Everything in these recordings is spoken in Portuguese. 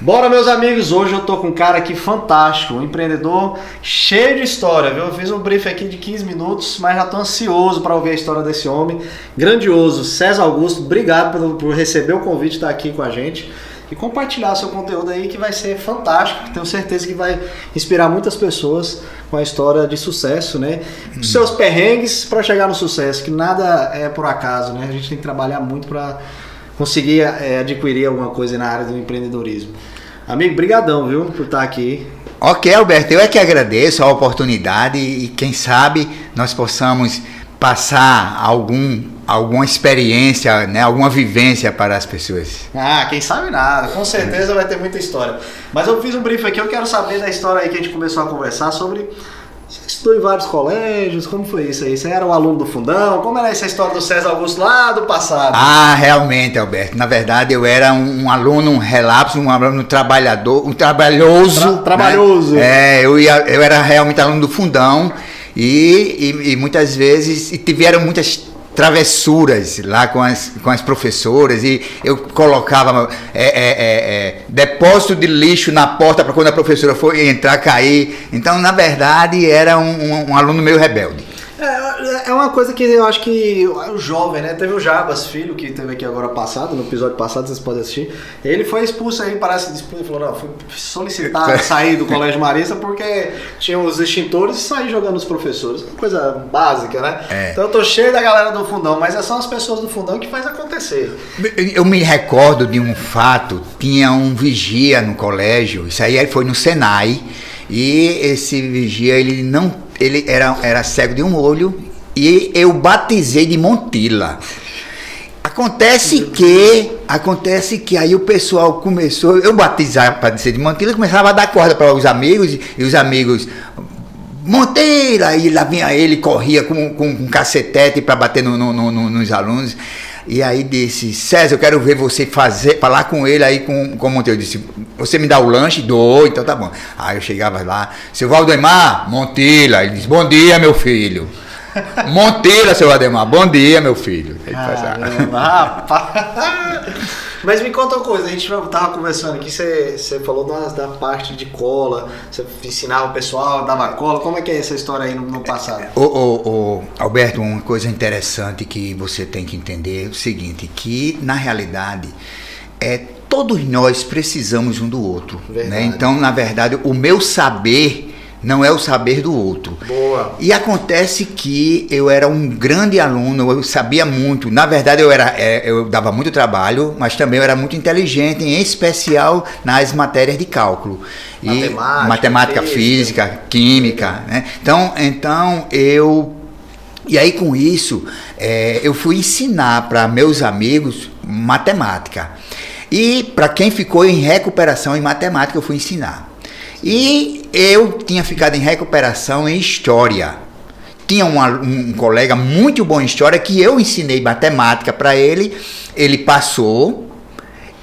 Bora, meus amigos, hoje eu tô com um cara aqui fantástico, um empreendedor cheio de história, viu? Eu fiz um brief aqui de 15 minutos, mas já tô ansioso para ouvir a história desse homem grandioso, César Augusto. Obrigado por receber o convite de estar aqui com a gente e compartilhar seu conteúdo aí, que vai ser fantástico. Tenho certeza que vai inspirar muitas pessoas com a história de sucesso, né? Os seus perrengues para chegar no sucesso, que nada é por acaso, né? A gente tem que trabalhar muito para conseguir adquirir alguma coisa na área do empreendedorismo. Amigo, brigadão, viu, por estar aqui. Ok, Alberto, eu é que agradeço a oportunidade e quem sabe nós possamos passar alguma experiência, né, alguma vivência para as pessoas. Ah, quem sabe nada, com certeza vai ter muita história. Mas eu fiz um brief aqui, eu quero saber da história aí que a gente começou a conversar sobre... Você estudou em vários colégios, como foi isso aí? Você era um aluno do Fundão? Como era essa história do César Augusto lá do passado? Ah, realmente, Alberto. Na verdade, eu era um aluno relapso, um aluno trabalhador, um trabalhoso. Trabalhoso. Né? Eu era realmente aluno do Fundão e muitas vezes tiveram muitas travessuras lá com as professoras, e eu colocava depósito de lixo na porta para quando a professora for entrar, cair. Então, na verdade, era um aluno meio rebelde. É uma coisa que eu acho que o jovem, né? Teve o Jabas, filho, que teve aqui agora passado, no episódio passado, vocês podem assistir. Ele foi expulso aí, parece que ele falou, não, fui solicitado sair do Colégio Marista porque tinha os extintores e sair jogando os professores. Uma coisa básica, né? Então eu tô cheio da galera do Fundão, mas são as pessoas do Fundão que faz acontecer. Eu me recordo de um fato, tinha um vigia no colégio, isso aí foi no Senai, e esse vigia, ele era cego de um olho, e eu batizei de Montila. Acontece que aí o pessoal começou, eu batizava para dizer de Montila, começava a dar corda para os amigos, e os amigos, Montila, e lá vinha ele, corria com um cacetete para bater nos alunos. E aí disse, César, eu quero ver você falar com ele aí com o Monteiro. Eu disse, você me dá o lanche? Dou, então tá bom. Aí eu chegava lá, seu Valdemar, Montila. Ele disse, bom dia, meu filho. Montila, seu Valdemar, bom dia, meu filho. Rapaz. Mas me conta uma coisa, a gente tava conversando aqui, você falou da parte de cola, você ensinava o pessoal, dava cola, como é que é essa história aí no passado? Alberto, uma coisa interessante que você tem que entender é o seguinte, que na realidade todos nós precisamos um do outro, né? Então, na verdade, o meu saber não é o saber do outro. Boa. E acontece que eu era um grande aluno, eu sabia muito. Na verdade, eu dava muito trabalho, mas também eu era muito inteligente, em especial nas matérias de cálculo. Matemática, física, química, né? Então e aí com isso, eu fui ensinar para meus amigos matemática. E para quem ficou em recuperação em matemática, eu fui ensinar. E eu tinha ficado em recuperação em história. Tinha um colega muito bom em história que eu ensinei matemática para ele. Ele passou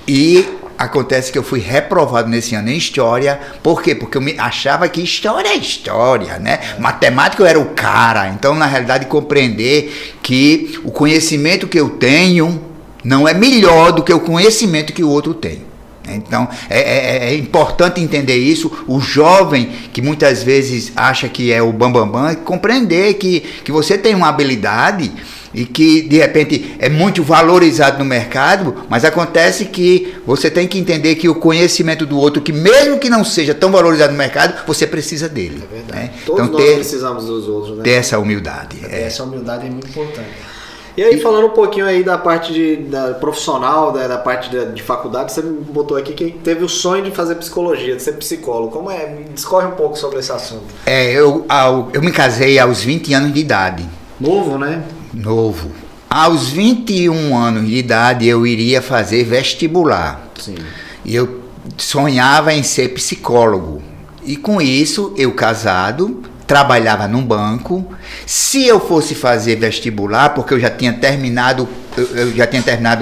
e acontece que eu fui reprovado nesse ano em história. Por quê? Porque eu achava que história é história, né? Matemática eu era o cara. Então, na realidade, compreender que o conhecimento que eu tenho não é melhor do que o conhecimento que o outro tem. Então, é importante entender isso. O jovem que muitas vezes acha que é o bambambam, compreender que você tem uma habilidade e que, de repente, é muito valorizado no mercado, mas acontece que você tem que entender que o conhecimento do outro, que mesmo que não seja tão valorizado no mercado, você precisa dele. É verdade. Né? Todos então, nós precisamos dos outros, né? Ter essa humildade. Essa humildade é muito importante. E aí, falando um pouquinho aí da parte da profissional, da parte de faculdade, você me botou aqui que teve o sonho de fazer psicologia, de ser psicólogo. Como é? Me discorre um pouco sobre esse assunto. Eu me casei aos 20 anos de idade. Novo, né? Novo. Aos 21 anos de idade, eu iria fazer vestibular. Sim. E eu sonhava em ser psicólogo. E com isso, eu casado, trabalhava num banco. Se eu fosse fazer vestibular, porque eu já tinha terminado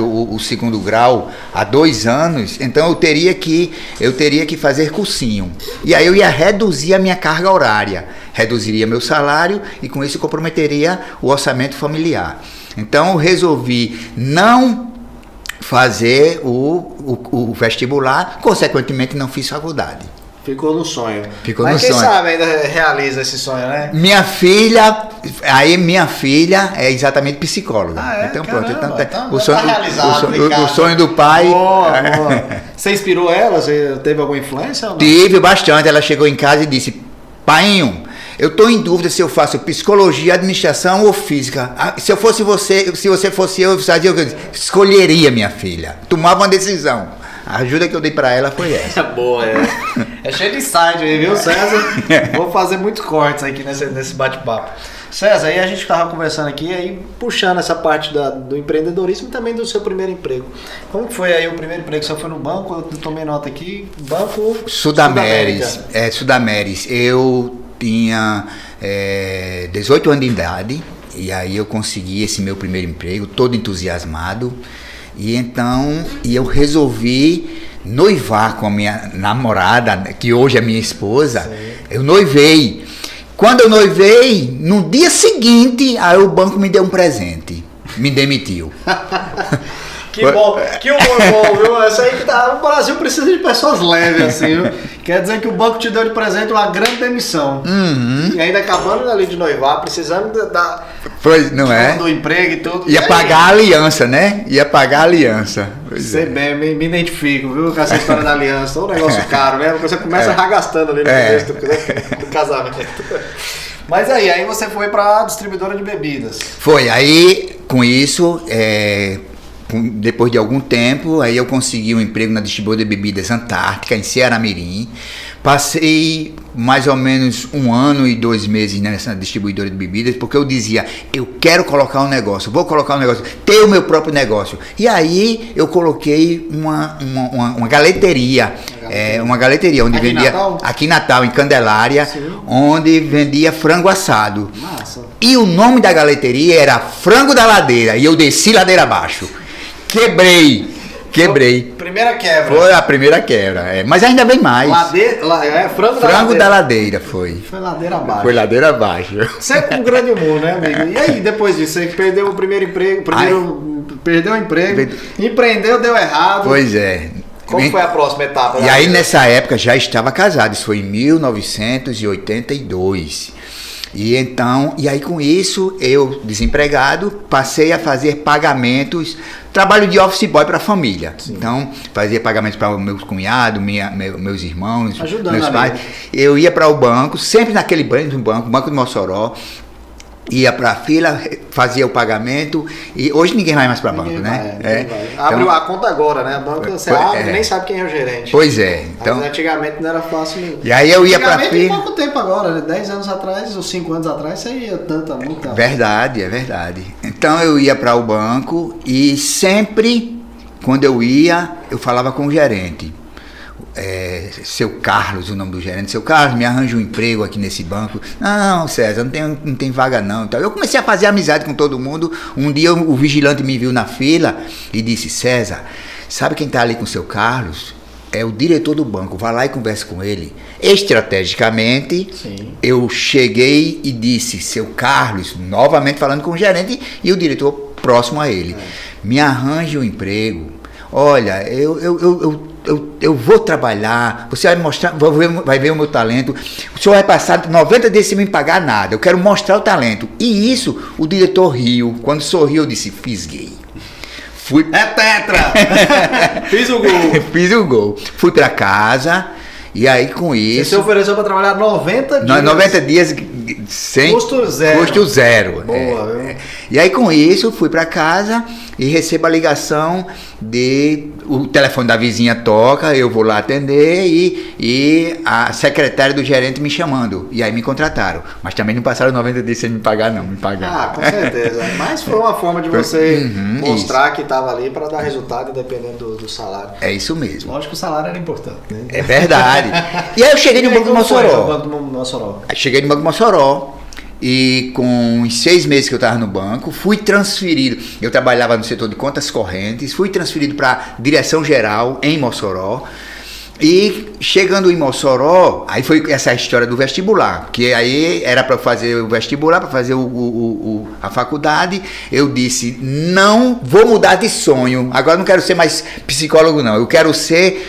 o segundo grau há 2 anos, então eu teria que fazer cursinho. E aí eu ia reduzir a minha carga horária, reduziria meu salário e com isso comprometeria o orçamento familiar. Então eu resolvi não fazer o vestibular, consequentemente não fiz faculdade. Ficou no sonho. Ficou Mas no quem sonho. sabe ainda realiza esse sonho, né? Minha filha é exatamente psicóloga. Então Caramba, pronto. então O já sonho, tá realizado, Ricardo. o sonho do pai. Boa. Você inspirou ela? Você teve alguma influência? Ou não? Tive bastante. Ela chegou em casa e disse: Painho, eu estou em dúvida se eu faço psicologia, administração ou física. Se eu fosse você, se você fosse eu escolheria minha filha. Tomava uma decisão. A ajuda que eu dei para ela foi essa. Boa, é cheio de insight aí, viu, César? Vou fazer muitos cortes aqui nesse bate-papo. César, aí a gente estava conversando aqui, aí puxando essa parte do empreendedorismo e também do seu primeiro emprego. Como que foi aí o primeiro emprego? Você foi no banco? Eu tomei nota aqui. Banco Sudameris. Sudameris. Eu tinha 18 anos de idade e aí eu consegui esse meu primeiro emprego, todo entusiasmado. E então eu resolvi noivar com a minha namorada, que hoje é minha esposa. Sim. Eu noivei. Quando eu noivei, no dia seguinte, aí o banco me deu um presente. Me demitiu. Que bom, que humor bom, viu? Essa aí que tá. O Brasil precisa de pessoas leves, assim, viu? Quer dizer que o banco te deu de presente uma grande demissão. Uhum. E ainda acabando ali de noivar, precisando pois, não é? do emprego e tudo. Ia pagar a aliança, né? Ia pagar a aliança. Sei bem, me identifico, viu? Com essa história da aliança. É um negócio caro, né? Você começa arrastando ali no começo do casamento. Mas aí você foi pra distribuidora de bebidas. Foi, aí com isso, depois de algum tempo, aí eu consegui um emprego na distribuidora de bebidas Antártica, em Ceará-Mirim. Passei mais ou menos 1 ano e 2 meses nessa distribuidora de bebidas, porque eu dizia, eu quero colocar um negócio, vou colocar um negócio, ter o meu próprio negócio. E aí eu coloquei uma galeteria, onde aqui vendia, Natal? aqui em Natal, em Candelária, sim, onde vendia frango assado. Massa. E o nome da galeteria era Frango da Ladeira, e eu desci ladeira abaixo. Quebrei. Primeira quebra. Foi a primeira quebra, mas ainda bem mais. Frango da ladeira, foi. Foi ladeira abaixo. Foi ladeira abaixo. Sempre um grande humor, né, amigo? E aí, depois disso, você perdeu o primeiro emprego, perdeu o emprego, empreendeu, deu errado. Pois é. Como foi a próxima etapa? E aí, nessa época, já estava casado, isso foi em 1982. E aí com isso, eu, desempregado, passei a fazer pagamentos, trabalho de office boy para a família. Sim. Então, fazia pagamentos para meus cunhados, meus irmãos, ajudando meus pais. Eu ia para o banco, sempre naquele banco de Mossoró, ia para a fila, fazia o pagamento, e hoje ninguém vai mais para banco, né? Abre a conta agora, né? A banca você abre, nem sabe quem é o gerente. Pois é. Então, mas antigamente não era fácil mesmo. E aí eu ia para a fila. Tem pouco tempo agora, né? 10 anos atrás ou 5 anos atrás, você ia tanta multa. Verdade. Então eu ia para o banco e sempre, quando eu ia, eu falava com o gerente. Seu Carlos, o nome do gerente, seu Carlos, me arranja um emprego aqui nesse banco. Não, César, não tem vaga não. Então, eu comecei a fazer amizade com todo mundo. Um dia o vigilante me viu na fila e disse, César, sabe quem está ali com o seu Carlos? É o diretor do banco, vai lá e conversa com ele. Estrategicamente, sim, eu cheguei e disse, seu Carlos, novamente falando com o gerente e o diretor próximo a ele, me arranje um emprego. Olha, eu vou trabalhar, você vai mostrar, vai ver o meu talento, o senhor vai passar 90 dias sem me pagar nada, eu quero mostrar o talento. E isso, o diretor riu, quando sorriu eu disse, fisguei. É tetra! Fiz o gol. Fui para casa e aí com isso... Você ofereceu para trabalhar 90 dias? 90 dias sem... Custo zero. Boa, E aí com isso fui para casa e recebo a ligação o telefone da vizinha toca, eu vou lá atender e a secretária do gerente me chamando. E aí me contrataram. Mas também não passaram 90 dias sem me pagar, não. Me pagaram. Ah, com certeza. Mas foi uma forma de você mostrar que estava ali para dar resultado, dependendo do salário. É isso mesmo. Lógico que o salário era importante, né? É verdade. E aí eu cheguei no Banco do Mossoró. Cheguei no Banco do Mossoró. E com uns 6 meses que eu estava no banco, fui transferido, eu trabalhava no setor de contas correntes, fui transferido para a direção geral em Mossoró, E chegando em Mossoró, aí foi essa história do vestibular, que aí era para fazer o vestibular, para fazer a faculdade. Eu disse, não vou mudar de sonho, agora não quero ser mais psicólogo não, eu quero ser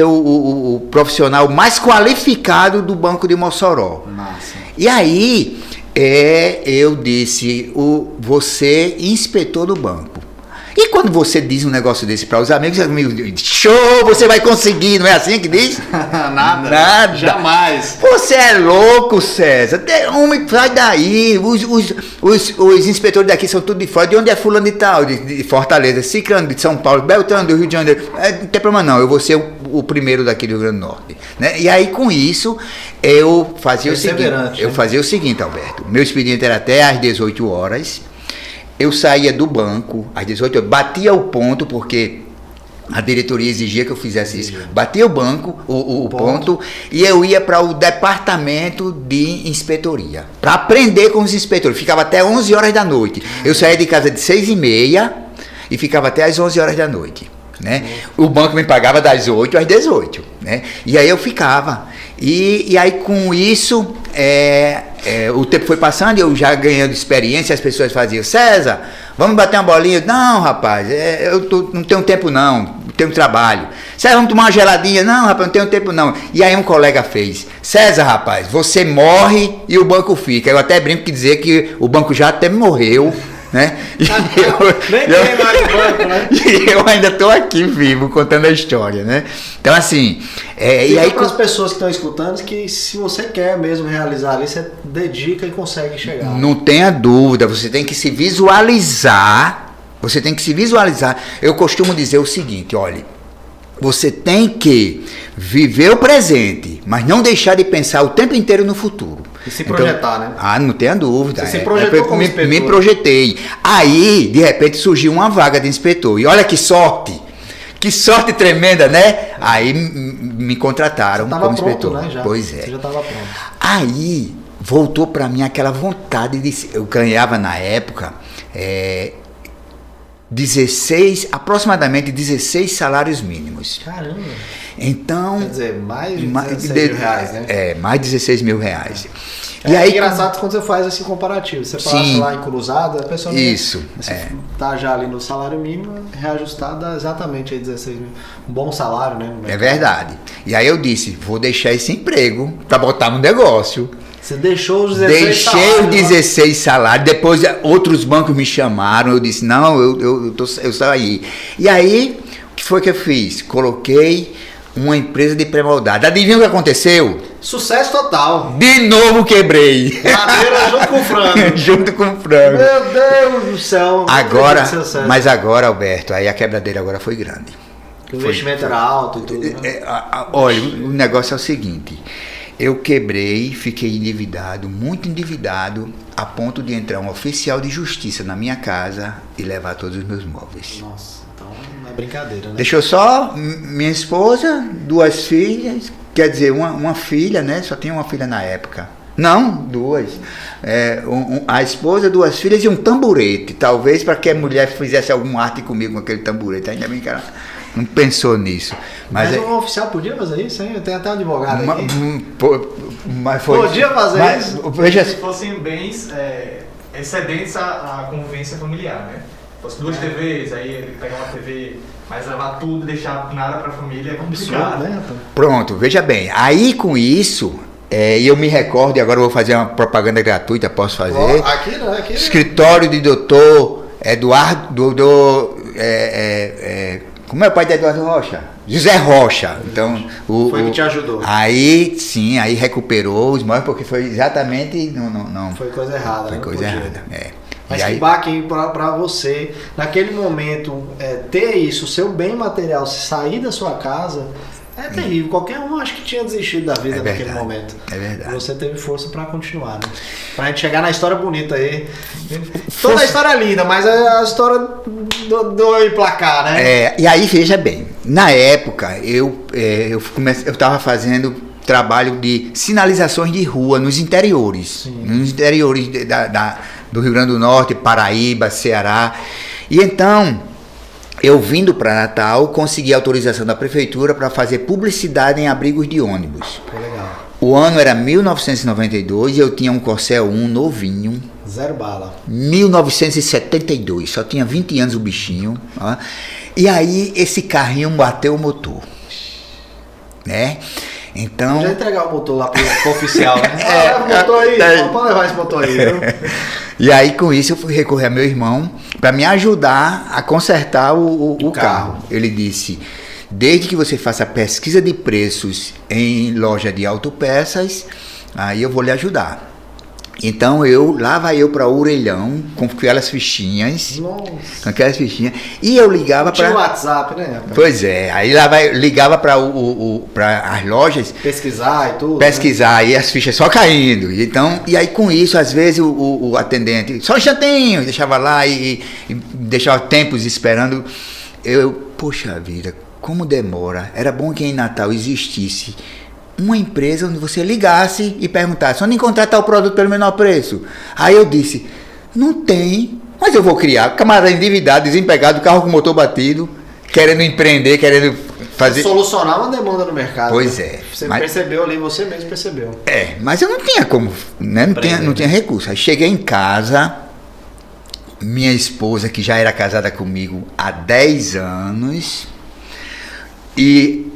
o profissional mais qualificado do Banco de Mossoró. Massa. E aí eu disse, você inspetor do banco. E quando você diz um negócio desse para os amigos, show, você vai conseguir, não é assim que diz? Nada. Jamais. Você é louco, César. Homem, sai daí. Os inspetores daqui são tudo de fora. De onde é fulano de tal? De Fortaleza, Ciclano de São Paulo, Beltrano do Rio de Janeiro. Não tem problema não, eu vou ser o primeiro daqui do Rio Grande do Norte. Né? E aí com isso, eu fazia o seguinte, Alberto. Meu expediente era até às 18 horas. Eu saía do banco às 18 horas, batia o ponto, porque a diretoria exigia que eu fizesse isso. Batia o banco, o ponto, e eu ia para o departamento de inspetoria, para aprender com os inspetores. Ficava até 11 horas da noite. Eu saía de casa de 6h30 e ficava até às 11 horas da noite. Né? O banco me pagava das 8 às 18. Né? E aí eu ficava. E aí com isso... o tempo foi passando e eu já ganhando experiência, as pessoas faziam, César, vamos bater uma bolinha? Não, rapaz, não tenho tempo não, tenho trabalho. César, vamos tomar uma geladinha? Não, rapaz, não tenho tempo não. E aí um colega fez, César, rapaz, você morre e o banco fica. Eu até brinco que dizer que o banco já até morreu. Né? E eu ainda estou aqui vivo contando a história, né? Então assim, e aí para as pessoas que estão escutando, que se você quer mesmo realizar ali, você dedica e consegue chegar. Não tenha dúvida, você tem que se visualizar. Eu costumo dizer o seguinte, olha, você tem que viver o presente, mas não deixar de pensar o tempo inteiro no futuro. E se projetar, né? Não tenha dúvida. Você se projetou como inspetor. Me projetei. Aí, de repente, surgiu uma vaga de inspetor. E olha que sorte! Que sorte tremenda, né? Aí me contrataram como inspetor. Né, já. Pois é. Você já estava pronto. Aí, voltou para mim aquela vontade de... Eu ganhava, na época, aproximadamente 16 salários mínimos. Caramba! Então... Quer dizer, mais de 16 mil reais, né? Mais de 16 mil reais. E aí, engraçado quando você faz esse comparativo. Você passa lá em cruzada, a pessoa tá já ali no salário mínimo, reajustado dá exatamente aí 16 mil. Um bom salário, né? É verdade. E aí eu disse, vou deixar esse emprego para botar no negócio. Você deixou os 16 salários? Deixei os 16 salários, depois outros bancos me chamaram, eu disse, não, eu saí. E aí, o que foi que eu fiz? Coloquei uma empresa de pré-moldado. Adivinha o que aconteceu? Sucesso total. De novo quebrei. Madeira junto com o frango. Junto com o frango. Meu Deus do céu. Mas agora, Alberto, aí a quebradeira agora foi grande. O investimento era alto e tudo, né? Olha, o negócio é o seguinte. Eu quebrei, fiquei endividado, muito endividado, a ponto de entrar um oficial de justiça na minha casa e levar todos os meus móveis. Nossa, então não é brincadeira, né? Deixou só minha esposa, 2 filhas, quer dizer, uma filha, né? Só tinha uma filha na época. Não, 2. A esposa, 2 filhas e um tamborete, talvez para que a mulher fizesse alguma arte comigo com aquele tamborete. Ainda bem que ela não pensou nisso. Mas um oficial podia fazer isso, hein? Tem até um advogado aqui. Mas foi, podia fazer isso? Veja, se fossem bens excedentes à convivência familiar, né? Se fosse 2 TVs, aí ele pegar uma TV, mas levar tudo e deixar nada para a família é complicado. Né? Pronto, veja bem. Aí com isso, e eu me recordo, e agora eu vou fazer uma propaganda gratuita, posso fazer? Aqui Escritório de doutor Eduardo... como é o pai de Eduardo Rocha? José Rocha. Então, foi que te ajudou. Aí, sim, aí recuperou os móveis, porque foi exatamente... Não foi coisa errada. Foi coisa errada, Mas e que aí, baque para você, naquele momento, ter isso, o seu bem material, sair da sua casa, é terrível. Qualquer um acho que tinha desistido da vida naquele momento. É verdade. Você teve força para continuar, né? Pra gente chegar na história bonita aí. Toda a história é linda, mas a história do emplacar, né? E aí, veja bem, na época, eu estava fazendo trabalho de sinalizações de rua nos interiores. Sim. Nos interiores do Rio Grande do Norte, Paraíba, Ceará. E então, eu vindo para Natal, consegui autorização da prefeitura para fazer publicidade em abrigos de ônibus. Foi legal. O ano era 1992 e eu tinha um Corcel 1 novinho. Zero bala. 1972, só tinha 20 anos o bichinho. Ó. E aí esse carrinho bateu o motor. Né? Então. Já entregar o motor lá pro oficial, né? Leva o motor aí, pode levar esse motor aí, viu? E aí com isso eu fui recorrer a meu irmão para me ajudar a consertar o carro. Ele disse: desde que você faça pesquisa de preços em loja de autopeças, aí eu vou lhe ajudar. Então lá vai eu para Orelhão com aquelas fichinhas. Nossa. Com aquelas fichinhas. E eu ligava para. Tinha o WhatsApp, né? Pois é. Aí ligava para as lojas. Pesquisar e tudo. Pesquisar, né? E as fichas só caindo. Então, e aí com isso, às vezes o atendente, só um instantinho, deixava lá e deixava tempos esperando. Poxa vida, como demora. Era bom que em Natal existisse uma empresa onde você ligasse e perguntasse: onde encontrar tal produto pelo menor preço? Aí eu disse: não tem, mas eu vou criar. Camarada endividado, desempregado, carro com motor batido, querendo empreender, querendo fazer... Solucionar uma demanda no mercado. Pois né? é. Você percebeu ali, você mesmo percebeu. Mas eu não tinha como, né? Não tinha recurso. Aí cheguei em casa, minha esposa, que já era casada comigo há 10 anos, e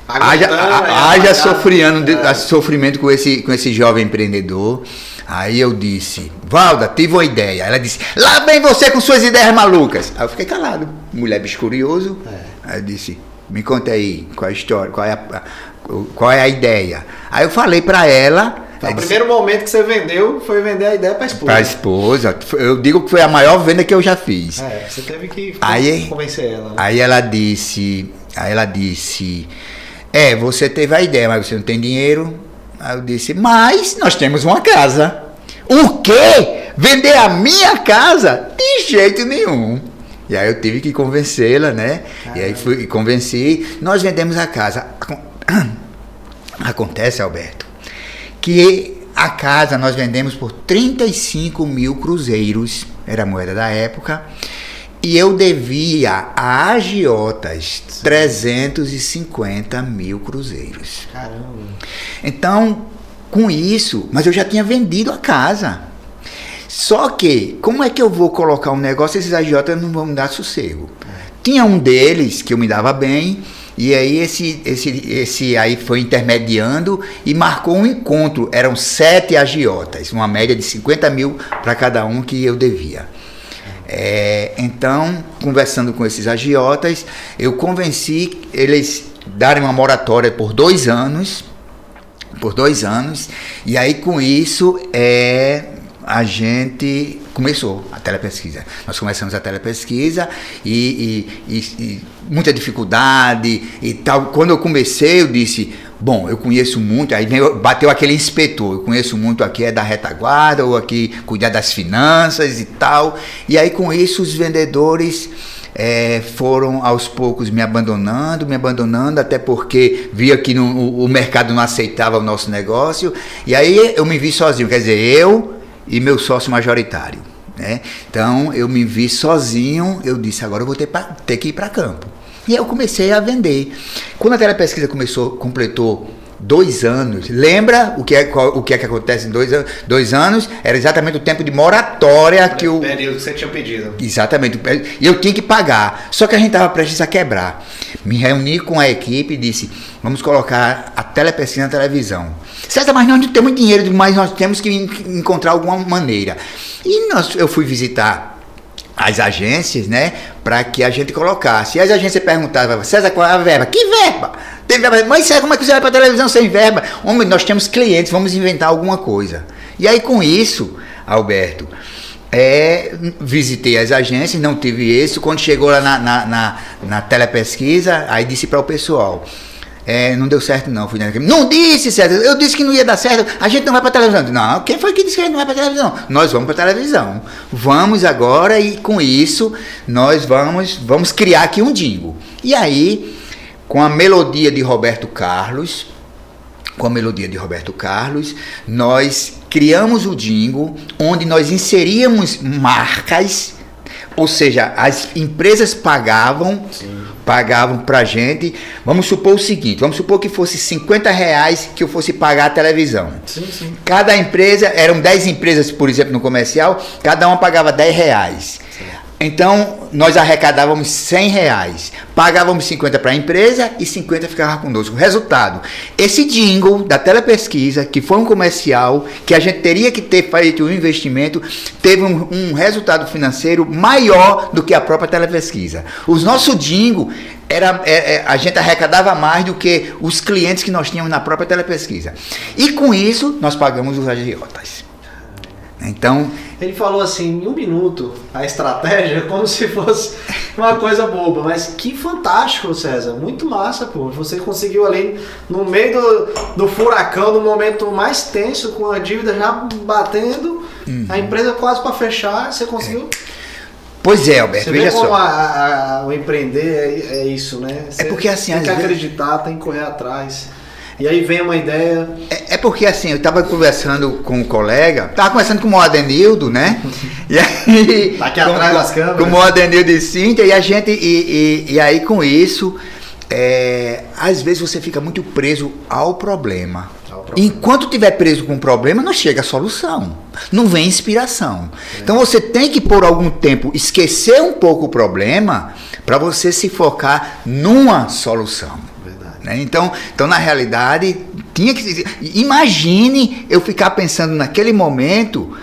haja sofrimento com esse jovem empreendedor. Aí eu disse: Valda, tive uma ideia. Ela disse: lá vem você com suas ideias malucas. Aí eu fiquei calado, mulher bicho curioso. Aí eu disse: me conta aí, qual é a história, qual é a ideia. Aí eu falei pra ela. O primeiro momento que você vendeu foi vender a ideia pra esposa. Pra esposa. Eu digo que foi a maior venda que eu já fiz. Você teve que convencer ela. Né? Aí ela disse, você teve a ideia, mas você não tem dinheiro. Aí eu disse: mas nós temos uma casa. O quê? Vender a minha casa? De jeito nenhum. E aí eu tive que convencê-la, né? Caramba. E aí fui e convenci. Nós vendemos a casa. Acontece, Alberto, que a casa nós vendemos por 35 mil cruzeiros, era a moeda da época, e eu devia a agiotas 350 mil cruzeiros. Caramba. Então, com isso, mas eu já tinha vendido a casa. Só que, como é que eu vou colocar um negócio, esses agiotas não vão me dar sossego? Tinha um deles que eu me dava bem, e aí esse aí foi intermediando e marcou um encontro. Eram 7 agiotas, uma média de 50 mil para cada um que eu devia. Então, conversando com esses agiotas, eu convenci eles darem uma moratória por 2 anos. E aí com isso a gente começou a telepesquisa. Nós começamos a telepesquisa e muita dificuldade e tal. Quando eu comecei, eu disse: bom, eu conheço muito. Aí bateu aquele inspetor: eu conheço muito, aqui é da retaguarda, ou aqui cuidar das finanças e tal. E aí com isso os vendedores foram aos poucos me abandonando, até porque via que o mercado não aceitava o nosso negócio. E aí eu me vi sozinho, quer dizer, eu e meu sócio majoritário, né? Então eu me vi sozinho. Eu disse: agora eu vou ter que ir para campo. E eu comecei a vender. Quando a telepesquisa completou 2 anos, lembra o que é que acontece em 2 anos? Era exatamente o tempo de moratória que o período que você tinha pedido. Exatamente, e eu tinha que pagar. Só que a gente estava prestes a quebrar. Me reuni com a equipe e disse: vamos colocar a telepesquisa na televisão. César, mas nós não temos dinheiro, mas nós temos que encontrar alguma maneira. E eu fui visitar as agências, né, para que a gente colocasse. E as agências perguntavam: César, qual é a verba? Que verba? Tem verba? Mas César, como é que você vai para a televisão sem verba? Homem, nós temos clientes, vamos inventar alguma coisa. E aí com isso, Alberto, visitei as agências, não tive êxito. Quando chegou lá na telepesquisa, aí disse para o pessoal: não deu certo não. Não disse, César, eu disse que não ia dar certo, a gente não vai para televisão. Não, quem foi que disse que a gente não vai para televisão? Nós vamos para televisão. Vamos agora, e com isso nós vamos criar aqui um jingle. E aí, com a melodia de Roberto Carlos, nós criamos o jingle, onde nós inseríamos marcas Ou seja, as empresas pagavam pra gente. Vamos supor o seguinte, vamos supor que fosse R$50 que eu fosse pagar a televisão. Sim. Cada empresa, eram 10 empresas, por exemplo, no comercial, cada uma pagava R$10. Então, nós arrecadávamos R$100, pagávamos 50 para a empresa e 50 ficava conosco. Resultado, esse jingle da telepesquisa, que foi um comercial, que a gente teria que ter feito um investimento, teve um resultado financeiro maior do que a própria telepesquisa. Os nossos jingle, a gente arrecadava mais do que os clientes que nós tínhamos na própria telepesquisa. E com isso, nós pagamos os agiotas. Então, ele falou assim, em 1 minuto, a estratégia, como se fosse uma coisa boba, mas que fantástico, César, muito massa, pô, você conseguiu ali, no meio do furacão, no momento mais tenso, com a dívida já batendo, a empresa quase para fechar, você conseguiu... Pois é, Alberto, veja só. O empreender é isso, né? Você porque assim, tem que acreditar, tem que correr atrás. E aí vem uma ideia... É porque assim, eu estava conversando com um colega, estava conversando com o Moadenildo, né? E aí, tá aqui atrás das câmeras. Com o Moadenildo e Cíntia, e a gente, e aí com isso, às vezes você fica muito preso ao problema. Enquanto estiver preso com o problema, não chega a solução, não vem inspiração. Então você tem que por algum tempo esquecer um pouco o problema para você se focar numa solução. Então, na realidade, tinha que... Imagine eu ficar pensando naquele momento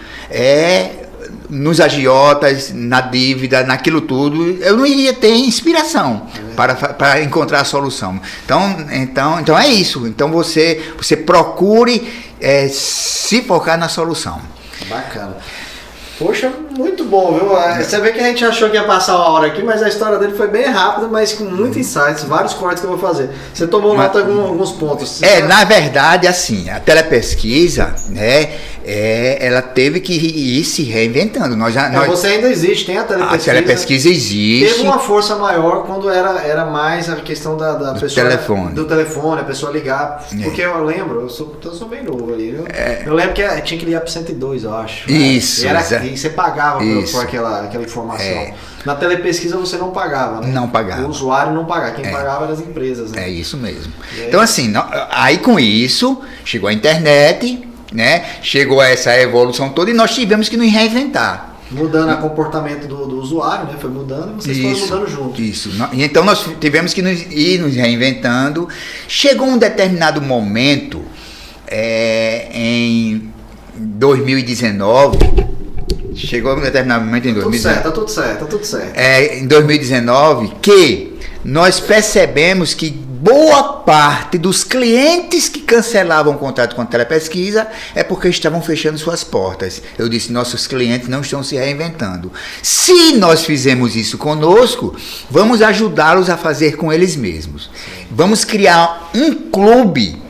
nos agiotas, na dívida, naquilo tudo. Eu não iria ter inspiração para encontrar a solução. Então é isso. Então você procure se focar na solução. Bacana. Poxa, muito bom, viu? Você vê que a gente achou que ia passar 1 hora aqui, mas a história dele foi bem rápida, mas com muitos insights, vários cortes que eu vou fazer. Você tomou nota de alguns pontos. Na verdade, assim, a telepesquisa, né, ela teve que ir se reinventando. Você ainda existe, tem a telepesquisa. A telepesquisa existe. Teve uma força maior quando era mais a questão da pessoa... Do telefone, a pessoa ligar. Porque eu lembro, eu sou bem novo ali. Eu lembro que tinha que ligar para 102, eu acho. Isso, e você pagava por aquela informação. Na telepesquisa você não pagava, né? Não pagava. O usuário não pagava, quem pagava eram as empresas, né? É isso mesmo. Então assim, aí com isso, chegou a internet, né? Chegou essa evolução toda e nós tivemos que nos reinventar. Mudando o comportamento do usuário, né? Foi mudando e vocês foram mudando junto. Isso. Então nós tivemos que ir nos reinventando. Chegou um determinado momento, em 2019... Chegou um determinado momento em 2019. Tá tudo certo. Em 2019, que nós percebemos que boa parte dos clientes que cancelavam o contrato com a telepesquisa é porque estavam fechando suas portas. Eu disse, nossos clientes não estão se reinventando. Se nós fizermos isso conosco, vamos ajudá-los a fazer com eles mesmos. Vamos criar um clube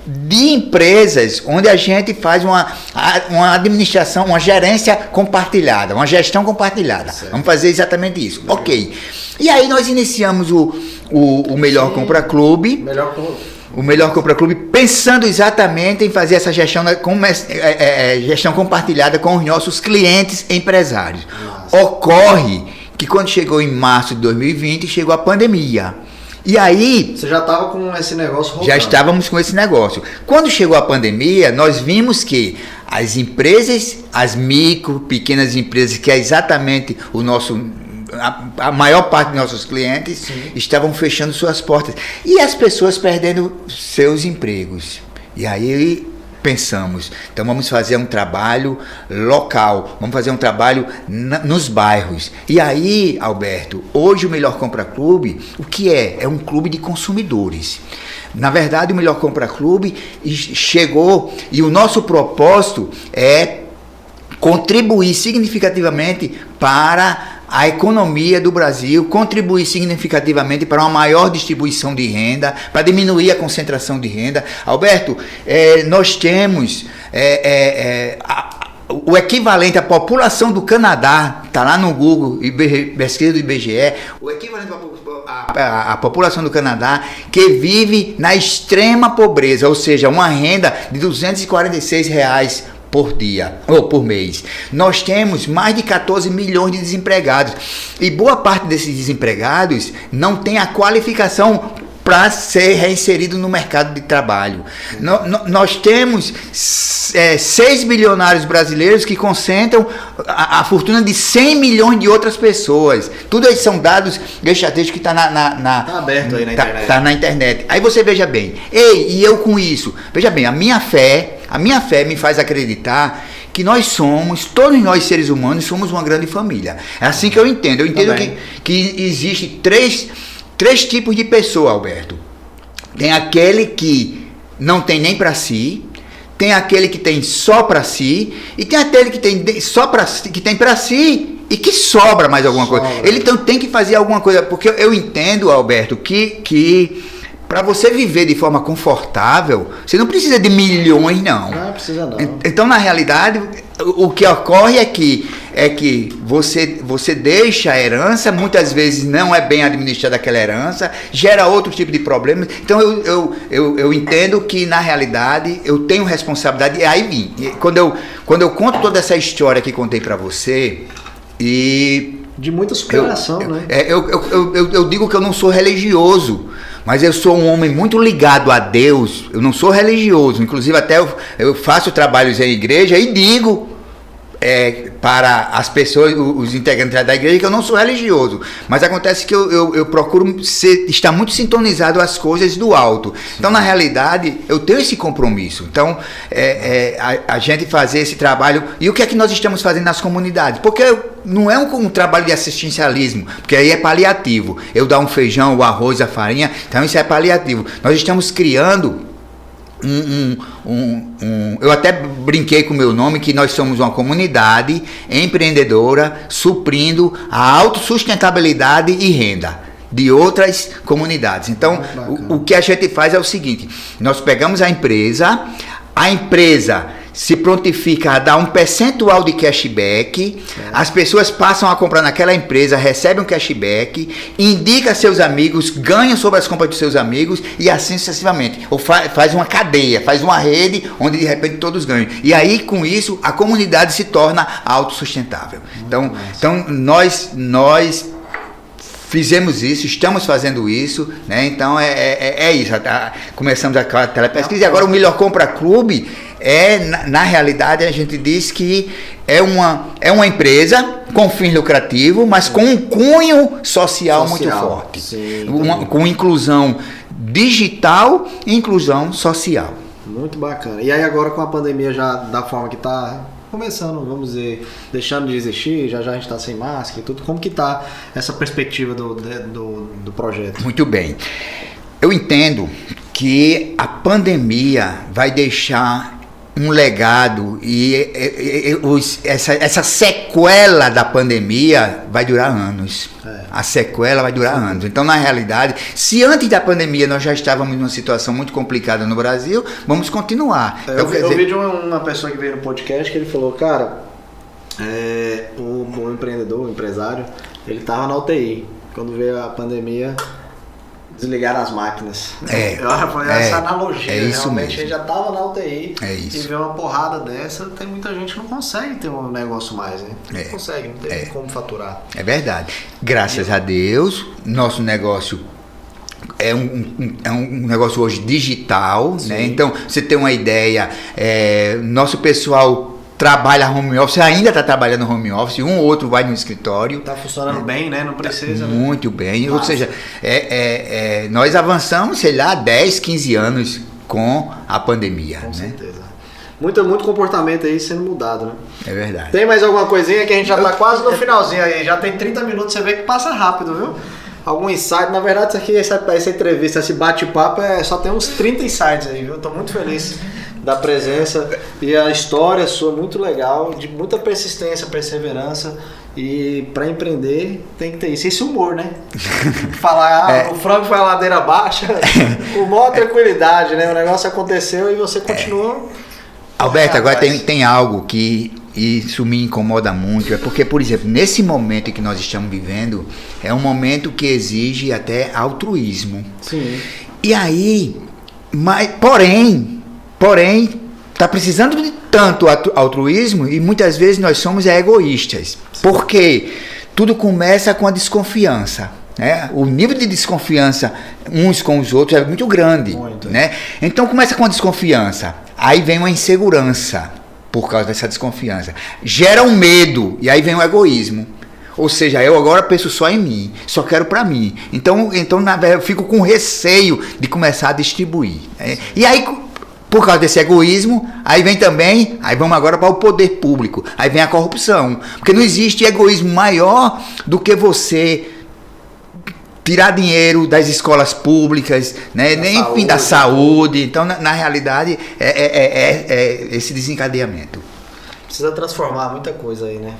de empresas onde a gente faz uma administração, uma gerência compartilhada, uma gestão compartilhada. Certo. Vamos fazer exatamente isso. Legal. Ok. E aí nós iniciamos o Melhor Compra Clube. O Melhor Compra Clube, pensando exatamente em fazer essa gestão compartilhada com os nossos clientes empresários. Nossa. Ocorre que quando chegou em março de 2020, chegou a pandemia. E aí... Você já estava com esse negócio rolando. Já estávamos com esse negócio. Quando chegou a pandemia, nós vimos que as empresas, as micro, pequenas empresas, que é exatamente a maior parte dos nossos clientes, sim, estavam fechando suas portas. E as pessoas perdendo seus empregos. E aí pensamos, então vamos fazer um trabalho local, vamos fazer um trabalho nos bairros. E aí, Alberto, hoje o Melhor Compra Clube, o que é? É um clube de consumidores. Na verdade, o Melhor Compra Clube chegou e o nosso propósito é contribuir significativamente para a economia do Brasil, contribuir significativamente para uma maior distribuição de renda, para diminuir a concentração de renda. Alberto, nós temos o equivalente à população do Canadá, está lá no Google, pesquisa do IBGE, o equivalente à população do Canadá que vive na extrema pobreza, ou seja, uma renda de R$246 por dia ou por mês. Nós temos mais de 14 milhões de desempregados e boa parte desses desempregados não tem a qualificação para ser reinserido no mercado de trabalho. Nós temos 6 bilionários brasileiros que concentram a fortuna de 100 milhões de outras pessoas. Tudo isso são dados estatísticos que está Tá aberto aí na internet. Tá na internet. Aí você veja bem, e eu com isso? Veja bem, a minha fé me faz acreditar que todos nós seres humanos somos uma grande família. É assim que eu entendo. Eu entendo que existe três tipos de pessoa, Alberto. Tem aquele que não tem nem para si, tem aquele que tem só para si, e tem aquele que tem só que tem para si e que sobra mais alguma coisa. Ele então tem que fazer alguma coisa, porque eu entendo, Alberto, que para você viver de forma confortável, você não precisa de milhões, não. Não precisa, não. Então, na realidade, o que ocorre é que você deixa a herança, muitas vezes não é bem administrada aquela herança, gera outro tipo de problemas. Então, eu entendo que, na realidade, eu tenho responsabilidade. E aí vim. Quando eu conto toda essa história que contei para você, de muita superação, né? Eu digo que eu não sou religioso, mas eu sou um homem muito ligado a Deus. Eu não sou religioso, inclusive até eu faço trabalhos em igreja e digo para as pessoas, os integrantes da igreja, que eu não sou religioso, mas acontece que eu procuro estar muito sintonizado às coisas do alto. Então, na realidade, eu tenho esse compromisso. Então, a gente fazer esse trabalho. E o que é que nós estamos fazendo nas comunidades? Porque não é um trabalho de assistencialismo, porque aí é paliativo. Eu dar um feijão, o arroz, a farinha, então isso é paliativo. Nós estamos criando eu até brinquei com o meu nome, que nós somos uma comunidade empreendedora suprindo a autossustentabilidade e renda de outras comunidades. Então, o que a gente faz é o seguinte: nós pegamos a empresa se prontifica a dar um percentual de cashback, as pessoas passam a comprar naquela empresa, recebem um cashback, indica seus amigos, ganham sobre as compras dos seus amigos e assim sucessivamente. Ou faz uma cadeia, faz uma rede onde de repente todos ganham. E aí com isso a comunidade se torna autossustentável. Então nós fizemos isso, estamos fazendo isso, né? Então é isso. Começamos a telepesquisa e agora o Melhor Compra Clube na realidade a gente diz que é uma empresa com fim lucrativo, mas com um cunho social muito forte. Sim, com inclusão digital e inclusão social. Muito bacana. E aí agora com a pandemia já da forma que está começando, vamos dizer, deixando de existir, já a gente está sem máscara e tudo, como que está essa perspectiva do projeto? Muito bem. Eu entendo que a pandemia vai deixar um legado e essa sequela da pandemia vai durar anos. A sequela vai durar anos. Então, na realidade, se antes da pandemia nós já estávamos numa situação muito complicada no Brasil, vamos continuar. Eu vi de uma pessoa que veio no podcast que ele falou, cara, o empreendedor, o empresário, ele estava na UTI. Quando veio a pandemia, desligaram as máquinas. Foi essa analogia. Isso realmente mesmo. ele já estava na UTI isso. E vê uma porrada dessa, tem muita gente que não consegue ter um negócio mais, né? Não consegue, não tem como faturar. É verdade. Graças a Deus, nosso negócio é um negócio hoje digital, né? Então, você tem uma ideia, nosso pessoal trabalha home office, ainda está trabalhando home office, um ou outro vai no escritório. Está funcionando bem, né? Não precisa. Muito bem. Ou seja, nós avançamos, sei lá, 10, 15 anos com a pandemia. Com certeza. Muito comportamento aí sendo mudado, né? É verdade. Tem mais alguma coisinha que a gente já está quase no finalzinho aí, já tem 30 minutos, você vê que passa rápido, viu? Algum insight, na verdade isso aqui, essa entrevista, esse bate-papo, só tem uns 30 insights aí, viu? Estou muito feliz da presença e a história sua muito legal, de muita persistência, perseverança, e para empreender tem que ter isso. Esse humor, né? Falar, o frango foi a ladeira baixa, com maior tranquilidade, né? O negócio aconteceu e você continuou. Alberto, agora tem algo que isso me incomoda muito, é porque, por exemplo, nesse momento que nós estamos vivendo, é um momento que exige até altruísmo. Sim. E aí, porém, tá precisando tanto altruísmo e muitas vezes nós somos egoístas. Por quê? Tudo começa com a desconfiança. Né? O nível de desconfiança uns com os outros é muito grande. Muito. Né? Então começa com a desconfiança. Aí vem uma insegurança por causa dessa desconfiança. Gera um medo e aí vem o egoísmo. Ou seja, eu agora penso só em mim, só quero para mim. Então na verdade, eu fico com receio de começar a distribuir. Né? E aí, por causa desse egoísmo, aí vamos agora para o poder público. Aí vem a corrupção. Porque não existe egoísmo maior do que você tirar dinheiro das escolas públicas, né? Enfim, da saúde. Então, na realidade, é esse desencadeamento. Precisa transformar muita coisa aí, né?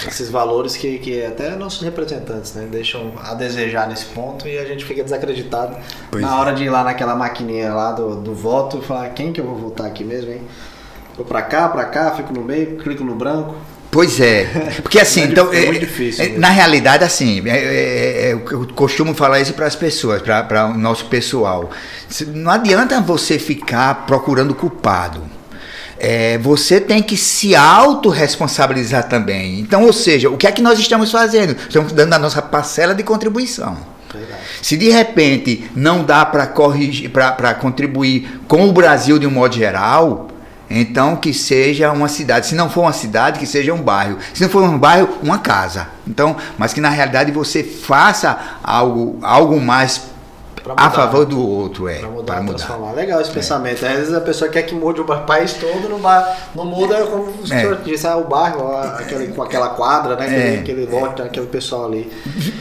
Esses valores que até nossos representantes, né, deixam a desejar nesse ponto e a gente fica desacreditado na hora de ir lá naquela maquininha lá do voto e falar quem que eu vou votar aqui mesmo, hein? Vou pra cá, fico no meio, clico no branco. Pois é, porque assim, então, é muito difícil, na realidade, assim, eu costumo falar isso para as pessoas, para o nosso pessoal. Não adianta você ficar procurando culpado. Você tem que se autorresponsabilizar também. Então, ou seja, o que é que nós estamos fazendo? Estamos dando a nossa parcela de contribuição. Verdade. Se de repente não dá para corrigir, para contribuir com o Brasil de um modo geral, então que seja uma cidade. Se não for uma cidade, que seja um bairro. Se não for um bairro, uma casa. Então, mas que na realidade você faça algo mais a favor do outro, para mudar. Transformar. Legal esse pensamento. Às vezes a pessoa quer que mude o país todo, não muda, como o senhor disse, o bairro, com aquela quadra, né? Aquele lote, aquele pessoal ali.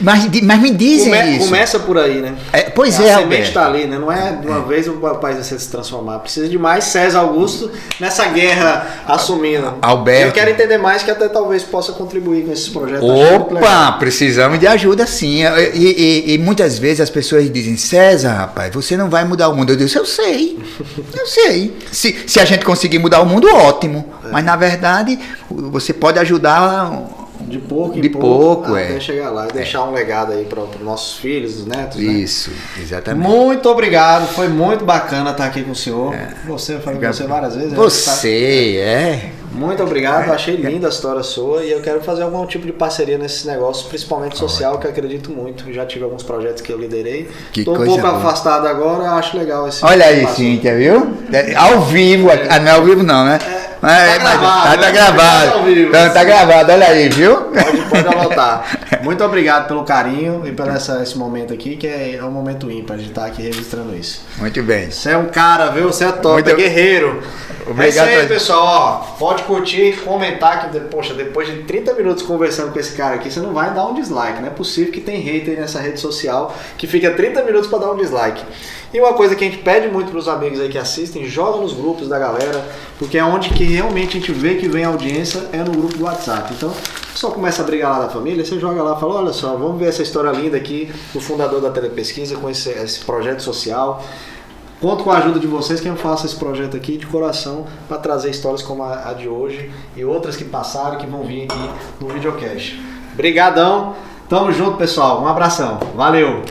Mas me dizem isso. Começa por aí, né? Pois a é, semente está ali, né? Não é de uma vez o país vai se transformar. Precisa de mais César Augusto nessa guerra assumindo. Alberto. Eu quero entender mais, que até talvez possa contribuir com esses projetos. Opa, precisamos de ajuda sim. E muitas vezes as pessoas dizem: César, rapaz, você não vai mudar o mundo. Eu disse: eu sei. Se a gente conseguir mudar o mundo, ótimo. Mas na verdade, você pode ajudar de pouco em pouco, até chegar lá e deixar um legado aí para os nossos filhos, os netos. Isso, né? Exatamente. Muito obrigado, foi muito bacana estar aqui com o senhor. Você falou com você várias vezes. Muito obrigado, achei linda a história sua e eu quero fazer algum tipo de parceria nesse negócio, principalmente social, que eu acredito muito. Já tive alguns projetos que eu liderei. Estou um pouco afastado agora, acho legal esse. Olha aí, Cíntia, viu? Ao vivo, não é ao vivo não, né? Tá gravado. Então, tá gravado, olha aí, viu? Pode anotar. Muito obrigado pelo carinho e pelo esse momento aqui, que é um momento ímpar de estar aqui registrando isso. Muito bem. Você é um cara, viu? Você é top, é guerreiro. Obrigado. É isso aí, pessoal. Ó, pode curtir, comentar que, poxa, depois de 30 minutos conversando com esse cara aqui, você não vai dar um dislike. Não é possível que tem hater nessa rede social que fica 30 minutos para dar um dislike. E uma coisa que a gente pede muito para os amigos aí que assistem, joga nos grupos da galera, porque é onde que realmente a gente vê que vem a audiência, é no grupo do WhatsApp. Então, só começa a brigar lá da família, você joga lá e fala: olha só, vamos ver essa história linda aqui do fundador da Telepesquisa com esse projeto social. Conto com a ajuda de vocês que eu faço esse projeto aqui de coração para trazer histórias como a de hoje e outras que passaram, que vão vir aqui no videocast. Obrigadão, tamo junto, pessoal, um abração, valeu!